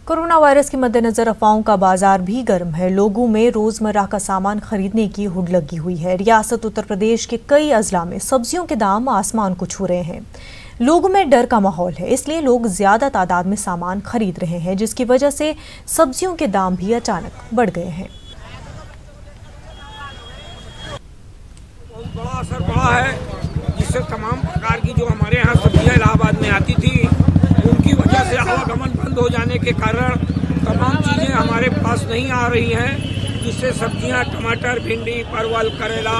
Corona virus के मद्देनजर अफवाहों का बाजार भी गर्म है। लोगों में रोजमर्रा का सामान खरीदने की हुड लगी हुई है। रियासत उत्तर प्रदेश के कई अजला में सब्जियों के दाम आसमान को छू रहे हैं। लोगों में डर का माहौल है, इसलिए लोग ज्यादा तादाद में सामान खरीद रहे हैं, जिसकी वजह से सब्जियों के दाम भी अचानक बढ़ गए हैं। बहुत बड़ा असर पड़ा है, जिससे तमाम प्रकार की जो हमारे यहाँ सब्जियाँ इलाहाबाद में आती थी, उनकी वजह से आवागमन बंद हो जाने के कारण तमाम चीज़ें हमारे पास नहीं आ रही हैं, जिससे सब्जियाँ टमाटर, भिंडी, परवल, करेला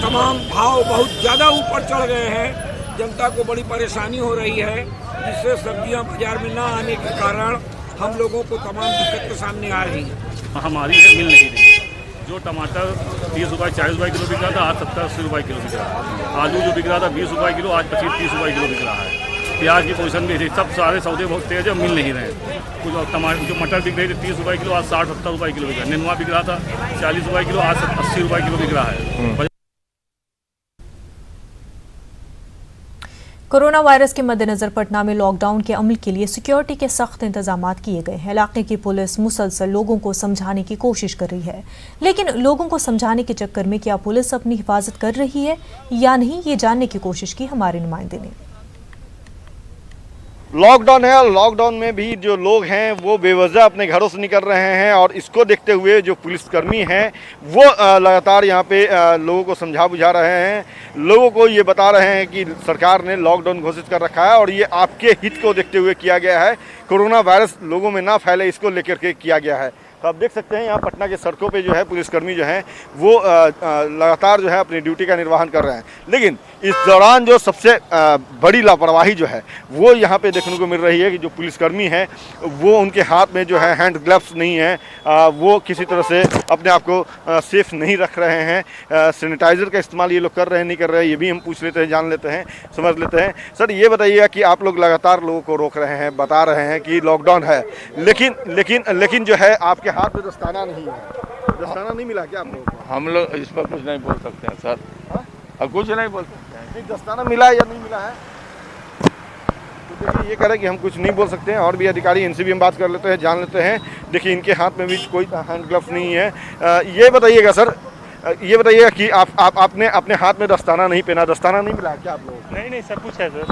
तमाम भाव बहुत ज़्यादा ऊपर चढ़ गए हैं। जनता को बड़ी परेशानी हो रही है, जिससे सब्जियाँ बाजार में ना आने के कारण हम लोगों को तमाम दिक्कतें सामने आ रही हैं। हमारी से मिल नहीं रही। जो टमाटर 30 रुपये 40 रुपये किलो बिक रहा था, आज 70-80 रुपये किलो बिक रहा है। आलू जो बिक रहा था 20 रुपये किलो, आज 25-30 रुपये किलो बिक रहा है। प्याज की पोजीशन भी थी, सब सारे सौदे बहुत तेज है, मिल नहीं रहे। कुछ टमाटर जो मटर बिक रही थी 30 रुपये किलो, आज 60-70 रुपये किलो बिक रहा है। नेनुआ बिक रहा था 40 रुपये किलो, आज 80 रुपये किलो बिक रहा है। कोरोना वायरस के मद्देनजर पटना में लॉकडाउन के अमल के लिए सिक्योरिटी के सख्त इंतजाम किए गए हैं। इलाके की पुलिस मुसलसल लोगों को समझाने की कोशिश कर रही है, लेकिन लोगों को समझाने के चक्कर में क्या पुलिस अपनी हिफाजत कर रही है या नहीं, ये जानने की कोशिश की हमारे नुमाइंदे ने। लॉकडाउन है और लॉकडाउन में भी जो लोग हैं वो बेवजह अपने घरों से निकल रहे हैं, और इसको देखते हुए जो पुलिसकर्मी हैं वो लगातार यहाँ पे लोगों को समझा बुझा रहे हैं। लोगों को ये बता रहे हैं कि सरकार ने लॉकडाउन घोषित कर रखा है और ये आपके हित को देखते हुए किया गया है। कोरोना वायरस लोगों में ना फैले, इसको लेकर के किया गया है। तो आप देख सकते हैं यहाँ पटना के सड़कों पे जो है पुलिसकर्मी जो हैं वो लगातार जो है अपनी ड्यूटी का निर्वहन कर रहे हैं। लेकिन इस दौरान जो सबसे बड़ी लापरवाही जो है वो यहाँ पे देखने को मिल रही है कि जो पुलिसकर्मी हैं वो उनके हाथ में जो है हैंड ग्लव्स नहीं है, वो किसी तरह से अपने आप को सेफ नहीं रख रहे हैं। सैनिटाइज़र का इस्तेमाल ये लोग कर रहे हैं नहीं कर रहे हैं, ये भी हम पूछ लेते हैं, जान लेते हैं, समझ लेते हैं। सर ये बताइएगा कि आप लोग लगातार लोगों को रोक रहे हैं, बता रहे हैं कि लॉकडाउन है, लेकिन जो है आपके हाथ में दस्ताना नहीं है। दस्ताना नहीं मिला क्या आप लोगों को? हम लोग इस पर कुछ नहीं बोल सकते हैं सर। अब कुछ नहीं बोल सकते हैं। नहीं, दस्ताना मिला है या नहीं मिला है तो देखिए ये कह रहे हैं कि हम कुछ नहीं बोल सकते हैं। और भी अधिकारी, इनसे भी हम बात कर लेते हैं, जान लेते हैं। देखिए इनके हाथ में भी कोई हैंड ग्लव्स नहीं है। ये बताइएगा सर, ये बताइएगा कि आपने अपने हाथ में दस्ताना नहीं पहना, दस्ताना नहीं मिला क्या आप लोग? नहीं सब कुछ है सर।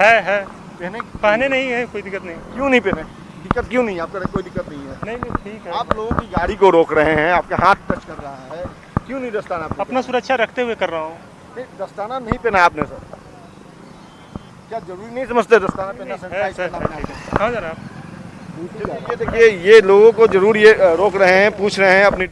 है पहने नहीं है, कोई दिक्कत नहीं। क्यों नहीं पहने? दिक्कत क्यों नहीं? आपका कोई दिक्कत नहीं है? नहीं ठीक है। आप लोगों की गाड़ी को रोक रहे हैं, आपके हाथ टच कर रहा है, क्यों नहीं दस्ताना? अपना सुरक्षा रखते हुए कर रहा हूँ। दस्ताना नहीं पहना आपने सर, क्या जरूरी नहीं समझते दस्ताना पहनना? हाँ जनाब। देखिए ये लोगों को जरूर ये रोक रहे हैं, पूछ रहे हैं अपनी